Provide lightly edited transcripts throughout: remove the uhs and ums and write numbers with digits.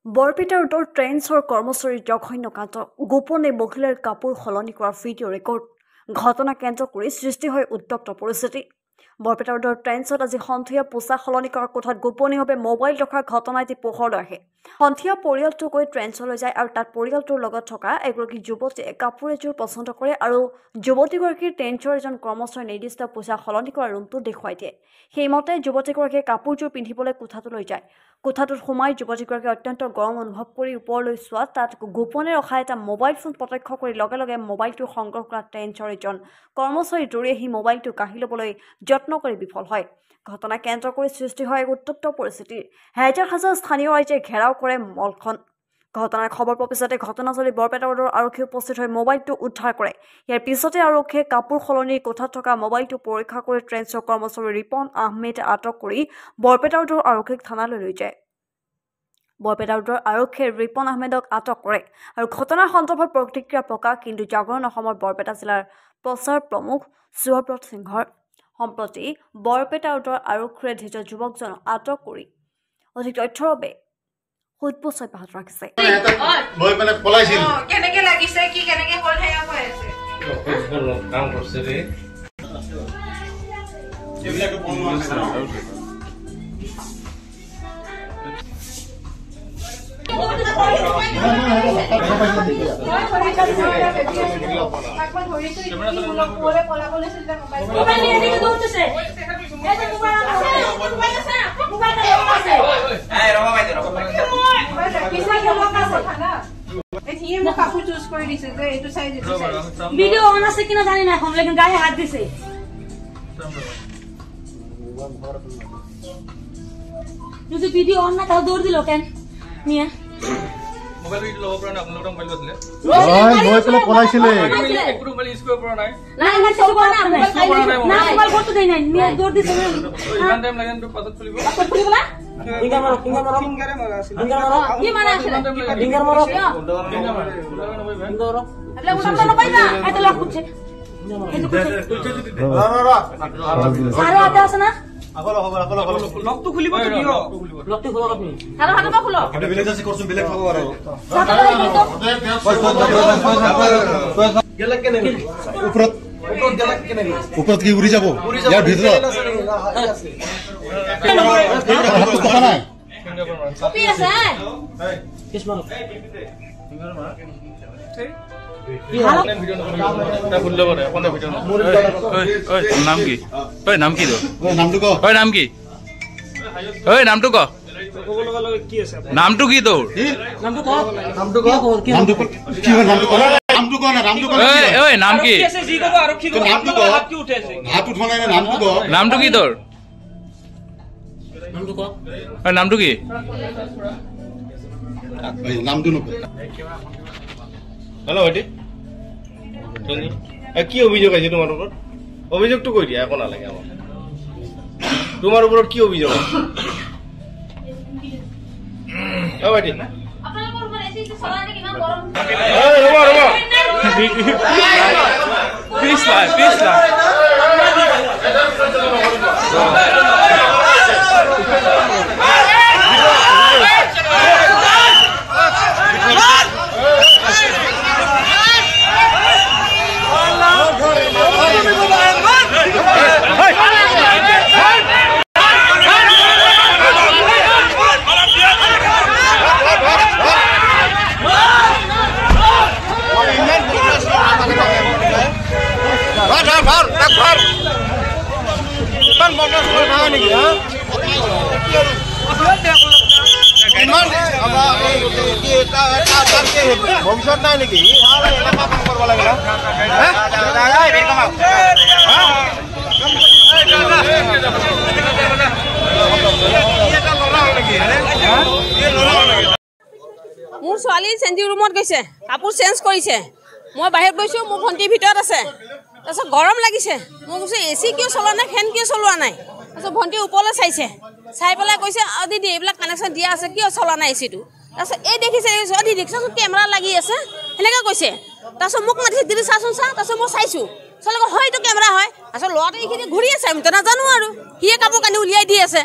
বৰপেটা ৰোডৰ ট্ৰেন্সৰ কৰ্মচাৰীৰ জঘন্য কাণ্ড গোপনে মহিলাৰ কাপোৰ সলনি কৰাৰ ভিডিঅ' ৰেকৰ্ড ঘটনা কেন্দ্ৰ কৰি সৃষ্টি হয় উত্তপ্ত পৰিস্থিতি বৰপেটা ৰোডৰ ট্ৰেন্সত আজি সন্ধিয়া পোছাক সলনি কৰাৰ কোঠাত গোপনীয়ভাৱে মোবাইল ৰখাৰ ঘটনা এটি পোহৰলৈ আহে সন্ধিয়া পৰিয়ালটো গৈ ট্ৰেন্সলৈ যায় আৰু তাত পৰিয়ালটোৰ লগত থকা এগৰাকী যুৱতীয়ে কাপোৰ এযোৰ পচন্দ কৰে আৰু যুৱতীগৰাকীৰ ট্ৰেন্সৰ এজন কৰ্মচাৰীৰ নিৰ্দিষ্ট পোছাক সলনি কৰা ৰুমটো দেখুৱাই দিয়ে সেইমতে যুৱতীগৰাকীয়ে কাপোৰযোৰ পিন্ধিবলৈ কোঠাটোলৈ যায় কোঠাটোত সোমাই যুৱতীগৰাকীয়ে অত্যন্ত গৰম অনুভৱ কৰি ওপৰলৈ চোৱা তাত গোপনে ৰখা এটা মোবাইল ফোন প্ৰত্যক্ষ কৰি লগে লগে মোবাইলটো সংগ্ৰহ কৰা ট্ৰেন্সৰ এজন কৰ্মচাৰী দৌৰি আহি মোবাইলটো কাঢ়ি ল'বলৈ যত্ন কৰি বিফল হয় ঘটনা কেন্দ্ৰ কৰি সৃষ্টি হয় এক উত্তপ্ত পৰিস্থিতিৰ হাজাৰ হাজাৰ স্থানীয় ৰাইজে ঘেৰাও কৰে মলখন ঘটনাৰ খবৰ পোৱাৰ পিছতে ঘটনাস্থলীত বৰপেটা ৰোডৰ আৰক্ষী উপস্থিত হৈ মোবাইলটো উদ্ধাৰ কৰে ইয়াৰ পিছতে আৰক্ষীয়ে কাপোৰ সলনিৰ কোঠাত থকা মোবাইলটো পৰীক্ষা কৰি ট্ৰেন্সৰ কৰ্মচাৰী ৰিপন আহমেদ আটক কৰি বৰপেটা ৰোডৰ আৰক্ষীক থানালৈ লৈ যায় বৰপেটা ৰোডৰ আৰক্ষীয়ে ৰিপন আহমেদক আটক কৰে আৰু ঘটনাৰ সন্দৰ্ভত প্ৰতিক্ৰিয়া প্ৰকাশ কিন্তু জাগৰণ অসমৰ বৰপেটা জিলাৰ প্ৰচাৰ প্ৰমুখ সুব্ৰত সিংহৰ সম্প্ৰতি বৰপেটা ৰোডৰ আৰক্ষীয়ে ধৃত যুৱকজনক আটক কৰি অধিক তথ্যৰ বাবে সোধপোছ অব্যাহত ৰাখিছে লৈ পেলে পলাইছিল কেনেকে লাগিছে কি কেনেকে হ'ল হেয়া কৈ আছে কাম কৰিছে ৰে এইবিলাকে বনোৱা আছে ভিডিও অন আছে কিনা জানি না এখন লেকিন গায়ে হাত দিছে যদি ভিডিও অন না তাও দৌড় দিল কেন নিয়ে মোবাইল ভিডিও লব পৰা না আপোনালোকৰ মোবাইল আছিলে লৈ পেলে পলাইছিলে একো মোবাইল ইউজ কৰিব পৰা নাই নাই না চল কৰা না না মোবাইল করতে দেই নাই নিয়ে দৌড় দিছে ইমান টাইম লাগে তো পাছত খুলিব পাছত খুলিবলা ফিঙ্গার মারা আছে কি মানে আছে ফিঙ্গার মারা আপনি উঠা না পাইবা এত লক করছে সারা হাতে আছে না লক তো খুলিব তো কিও লক তো খুলো আপনি সারা হাতে বা খুলো এটা বিলেজ আছে করছুন বিলেজ খাবো আর গেলা কেনে উপরত গেলা কেনে উপরত কি উড়ি যাব ইয়ার ভিতর কথা নাই কপি আছে কিস মারো ফিঙ্গার মারা নাম কি ওই নাম কি নামটো ক ওই নাম কি ওই নামটো ক নামটো কি তোৰ নামটো ক কি হয় নামটো ক না নামটো ক ওই নাম কি নামটো ক হাত উঠা নাই নামটো ক নামটো কি তোৰ ওই নামটো কি নামটো নক হেল্ল' ভাইটি কি অভিযোগ আছে তোমাৰ ওপৰত অভিযোগটো কৈ দিয়া একো নালাগে আমাক তোমাৰ ওপৰত কি অভিযোগ ভাইটি আপনাদেৰ উপৰ এসে সলানে কি মান গৰম পিছলা ভৱিষ্যত নাই নেকি কৰিব লাগে মোৰ ছোৱালী চেঞ্জিং ৰুমত গৈছে কাপোৰ চেঞ্জ কৰিছে মই বাহিৰত গৈছো মোৰ ভণ্টিৰ ভিতৰত আছে তাৰপিছত গৰম লাগিছে মই কৈছো এচি কিয় চলোৱা নাই ফেন কিয় চলোৱা নাই তাৰপিছত ভণ্টি ওপৰলৈ চাইছে চাই পেলাই কৈছে দিদি এইবিলাক কানেকশ্যন দিয়া আছে কিয় চলোৱা নাই এচিটো তাৰপিছত এই দেখিছে দিদি দেখিছাচোন কেমেৰা লাগি আছে সেনেকৈ কৈছে তাৰপিছত মোক মাতিছে দিদি চাচোন চা তাৰপিছত মই চাইছোঁ চোৱা হয় এইটো কেমেৰা হয় তাৰপিছত ল'ৰাটো এইখিনি ঘূৰি আছে আমি তো নাজানো আৰু সিয়ে কাপোৰ কানি উলিয়াই দি আছে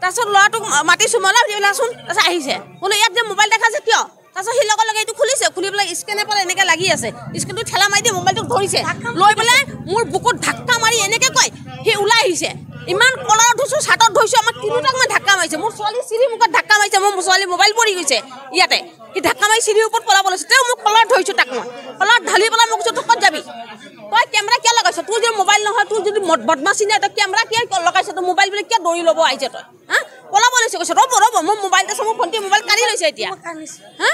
তাৰপিছত ল'ৰাটোক মাতিছোঁ মই এইবিলাকচোন তাৰপিছত আহিছে বোলো ইয়াত যে মোবাইল দেখাইছে কিয় তাৰপিছত সি লগে লগে এইটো খুলিছে খুলি পেলাই স্কেনাৰ পৰা এনেকৈ লাগি আছে স্কেনটো ঠেলা মাৰি দি মোবাইলটোক ধৰিছে লৈ পেলাই মোৰ বুকুত ধাক্কা মাৰি এনেকৈ কয় সি ওলাই আহিছে ইমান কলাৰত ধৰিছোঁ ছাটত ধৰিছোঁ আমাক তিনিওটাক মই ধাক্কা মাৰিছে মোৰ ছোৱালী চিৰি মুখত ধাক্কা মাৰিছে মোৰ ছোৱালী মোবাইল পৰি গৈছে ইয়াতে সি ধাক্কা মাৰি চিৰিৰ ওপৰত পলাব লৈছে তেওঁ মোক কলাৰত ধৰিছোঁ তাক মই কলাৰত ঢালি পেলাই মোক কৈছোঁ তোৰ ক'ত যাবি তই কেমেৰা কিয় লগাইছ তোৰ যদি মোবাইল নহয় তোৰ যদি বদমাচি নাই তই কেমেৰা কিয় লগাইছ তোৰ মোবাইল বুলি কিয় দৌৰি ল'ব আহিছে তই হা পলাব লৈছে কৈছে ৰ'ব মোৰ মোবাইল আছে মোৰ ভণ্টি মোবাইল কাঢ়ি লৈছে এতিয়া হা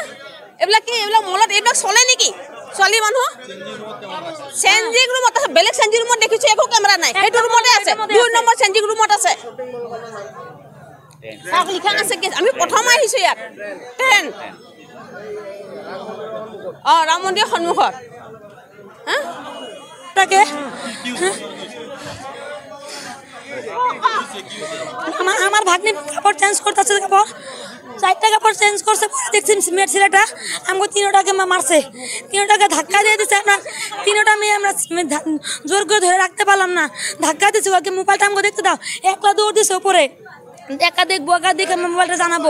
এইবিলাক কি এইবিলাক মলত এইবিলাক চলে নেকি ছোৱালী মানুহ চেঞ্জিং ৰুমত আছে বেলেগ চেঞ্জিং ৰুমত দেখিছোঁ একো কেমেৰা নাই সেইটো ৰুমতে আছে 2 নম্বৰ চেঞ্জিং ৰুমত আছে চাওক লিখা আছে কি আমি প্ৰথম আহিছোঁ ইয়াত 10 ৰাম মন্দিৰৰ সন্মুখত হা তাকে আমার ভাগ্নি কাপড় চেঞ্জ করতেছে কাপড় 4টা কাপড় চেঞ্জ করছে পরে দেখছি মেয়ের ছেলেটা আমাকে 3টাকে মারছে 3টাকে ধাক্কা দিয়ে দিচ্ছে আমরা 3টা মেয়ে আমরা জোর করে ধরে রাখতে পারলাম না ধাক্কা দিচ্ছে ওকে মোবাইলটা আমাকে দেখতে দাও একলা দৌড় দিছে উপরে দেখা দেখবো একা দেখে মোবাইলটা জানাবো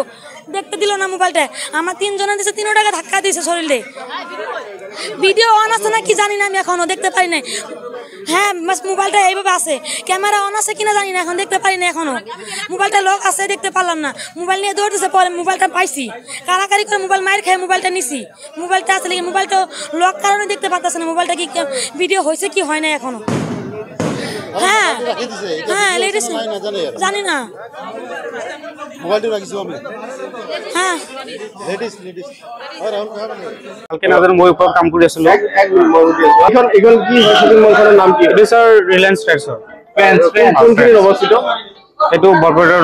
দেখতে দিল না মোবাইলটা আমার 3 জনে দিছে 3টাকে ধাক্কা দিছে শরীরে ভিডিও অন আছে না কি জানি না আমি এখনো দেখতে পারি না হ্যাঁ বাস মোবাইলটা এইভাবে আছে ক্যামেরা অন আছে কিনা জানি না এখন দেখতে পারি না এখনো মোবাইলটা লক আছে দেখতে পারলাম না মোবাইল নিয়ে দৌড়তেছে পরে মোবাইলটা পাইছি কারাকারি করে মোবাইল মাইর খেয়ে মোবাইলটা নিছি মোবাইলটা আসলে মোবাইলটা লক কারণে দেখতে পারতেছে না মোবাইলটা কি ভিডিও হয়েছে কি হয় না এখনো হ্যাঁ হ্যাঁ লেডিস জানি না মোবাইলটো রাখিছো আমি হ্যাঁ লেডিস আর রাহুল কালকে নাজানো মই ওপৰত কাম কৰি আছিলো এখন কি শ্বপিং মলখনৰ নাম কি এইটো স্যাৰ ৰিলায়েন্স ট্ৰেন্ডছৰ কোনখিনিত অৱস্থিত এইটো বৰপেটাৰ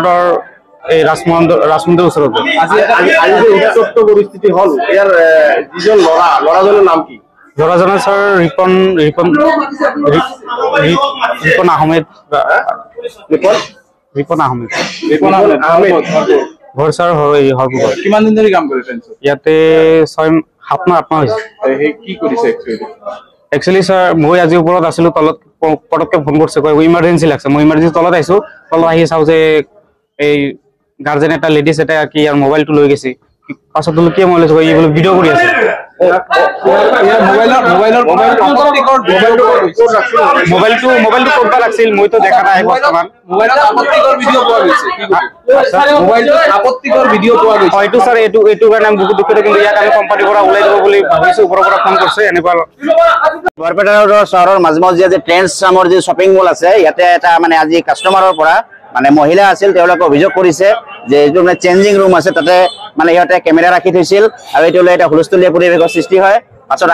এই ৰাজমন্দিৰৰ ওচৰতে আজি যে উত্তপ্ত পৰিস্থিতি হ'ল ইয়াৰ যিজন ল'ৰাজনৰ নাম কি ল'ৰাজনৰ স্যাৰ ৰিপন আহমেদ ঘৰ স্যাৰ হৰপুৰ কিমান দিন ধৰি কাম কৰে ট্ৰেন্সত ইয়াতে 7 মাহ হৈছে কি কৰিছে একচুৱেলি স্যাৰ মই আজি ওপৰত আছিলো তলত পটককে ফোন কৰিছে কয় ইমাৰ্জেঞ্চি লাগছে মই ইমাৰ্জেঞ্চি তলত আহিছো তলত আহি চাও যে এই গাৰ্জেন এটা লেডিজ এটা কি ইয়াৰ মোবাইলটো লৈ গৈছে পাছত বোলো কি মই লৈছো এই বোলো ভিডিঅ' কৰি আছে মোবাইলটো ক'ত ৰাখিছিল মইতো দেখা নাই বৰ্তমান আপত্তিকৰ ভিডিঅ' পোৱা গৈছে হয়তো স্যাৰ এইটো কাৰণে আমি বহুত দুখিত কিন্তু ইয়াক আমি কোম্পানীৰ পৰা ওলাই দিব বুলি ভাবিছো ওপৰৰ পৰা ফোন কৰিছে এনেকুৱা বৰপেটা চহৰৰ মাজমজিয়া যে ট্ৰেন্ডছ নামৰ যে শ্বপিং মল আছে ইয়াতে এটা মানে আজি কাষ্টমাৰৰ পৰা মানে মহিলা আছিল তেওঁলোকে অভিযোগ কৰিছে যে এইটো মানে চেঞ্জিং ৰুম আছে তাতে মানে ইহঁতে কেমেৰা ৰাখি থৈছিল আৰু এইটো এটা হুলস্থুলীয়া পৰিৱেশৰ সৃষ্টি হয় পাছত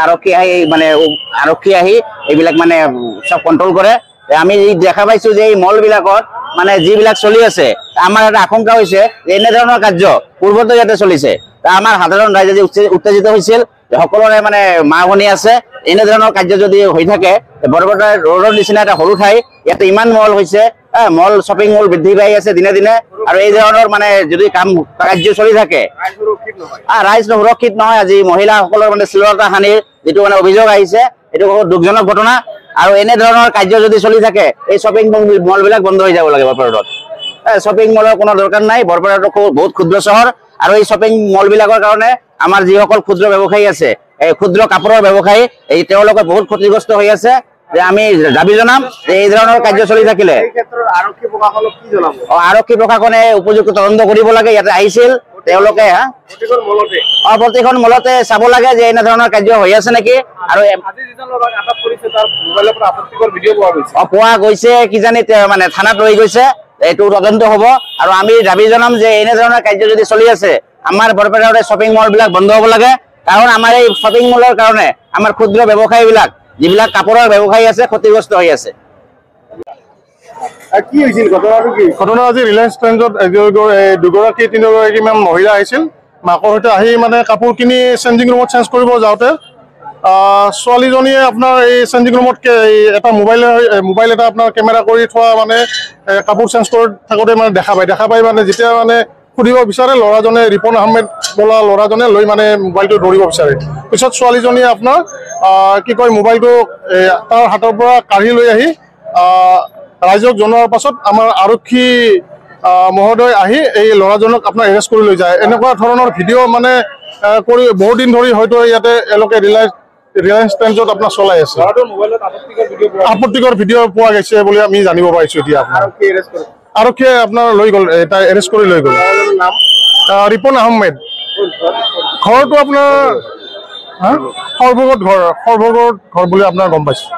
আৰক্ষী আহি এইবিলাক মানে সব কণ্ট্ৰল কৰে আমি দেখা পাইছো যে এই মলবিলাকত মানে যিবিলাক চলি আছে আমাৰ এটা আশংকা হৈছে যে এনেধৰণৰ কাৰ্য পূৰ্বতে ইয়াতে চলিছে আমাৰ সাধাৰণ ৰাইজে যে উত্তেজিত হৈছিল সকলোৰে মানে মা ভনী আছে এনেধৰণৰ কাৰ্য যদি হৈ থাকে বৰপেটা ৰোডৰ নিচিনা এটা সৰু ঠাই ইয়াতে ইমান মল হৈছে মল শ্বপিং মল বৃদ্ধি পাই আছে দিনে দিনে আৰু এই ধৰণৰ মানে যদি কাৰ্য চলি থাকে ৰাইজ সুৰক্ষিত নহয় আজি মহিলাসকলৰ মানে শ্লীলতা হানিৰ যিটো মানে অভিযোগ আহিছে এইটো বহুত দুখজনক ঘটনা আৰু এনে ধৰণৰ কাৰ্য যদি চলি থাকে এই শ্বপিং মলবিলাক বন্ধ হৈ যাব লাগে বৰপেটাত শ্বপিং মলৰ কোনো দৰকাৰ নাই বৰপেটাটো বহুত ক্ষুদ্ৰ চহৰ আৰু এই শ্বপিং মলবিলাকৰ কাৰণে আমাৰ যিসকল ক্ষুদ্ৰ ব্যৱসায়ী আছে এই ক্ষুদ্ৰ কাপোৰৰ ব্যৱসায়ী এই তেওঁলোকে বহুত ক্ষতিগ্ৰস্ত হৈ আছে যে আমি দাবী জনাম যে এই ধৰণৰ কাৰ্য চলি থাকিলে আৰক্ষী প্ৰশাসনে উপযুক্ত তদন্ত কৰিব লাগে ইয়াতে আহিছিল তেওঁলোকে প্ৰতিখন মলতে চাব লাগে যে এনে ধৰণৰ কাৰ্য হৈ আছে নেকি আৰু পোৱা গৈছে কিজানি মানে থানাত ৰৈ গৈছে এইটো তদন্ত হ'ব আৰু আমি দাবী জনাম যে এনে ধৰণৰ কাৰ্য যদি চলি আছে আমাৰ বৰপেটাৰ শ্বপিং মলবিলাক বন্ধ হ'ব লাগে কাৰণ আমাৰ এই শ্বপিং মলৰ কাৰণে আমাৰ ক্ষুদ্ৰ ব্যৱসায়ীবিলাক যিবিলাক কাপোৰৰ ব্যৱসায়ী আছে ক্ষতিগ্ৰস্ত হৈ আছে কি হৈছিল ঘটনাটো কি ঘটনা আজি ৰিলায়েন্স ট্ৰেন্ডছত দুগৰাকী তিনিগৰাকীমান মহিলা আহিছিল মাকৰ সৈতে আহি মানে কাপোৰ কিনি চেঞ্জিং ৰুমত চেঞ্জ কৰিব যাওঁতে ছোৱালীজনীয়ে আপোনাৰ এই চেঞ্জিং ৰুমত এটা মোবাইল এটা আপোনাৰ কেমেৰা কৰি থোৱা মানে কাপোৰ চেঞ্জ কৰি থাকোঁতে মানে দেখা পায় মানে যেতিয়া মানে সুধিব বিচাৰে ল'ৰাজনে ৰিপন আহমেদ বোলা ল'ৰাজনে লৈ মানে মোবাইলটো ধৰিব বিচাৰে পিছত ছোৱালীজনীয়ে আপোনাৰ কি কয় মোবাইলটো তাৰ হাতৰ পৰা কাঢ়ি লৈ আহি ৰাইজক জনোৱাৰ পাছত আমাৰ আৰক্ষী মহোদয় আহি এই ল'ৰাজনক আপোনাৰ এৰেষ্ট কৰি লৈ যায়। এনেকুৱা ধৰণৰ ভিডিঅ' মানে কৰি বহু দিন ধৰি হয়তো ইয়াতে এওঁলোকে ৰিলায়েন্স ট্ৰেন্ডছত আপোনাৰ চলাই আছে। আপত্তিকৰ ভিডিঅ' পোৱা গৈছে বুলি আমি জানিব পাৰিছোঁ। এতিয়া আৰক্ষীয়ে আপোনাৰ লৈ গ'ল, তাই এৰেষ্ট কৰি লৈ গ'ল। ৰিপন আহমেদ, ঘৰটো আপোনাৰ সৰ্বগত ঘৰ বুলি আপোনাৰ গম পাইছোঁ।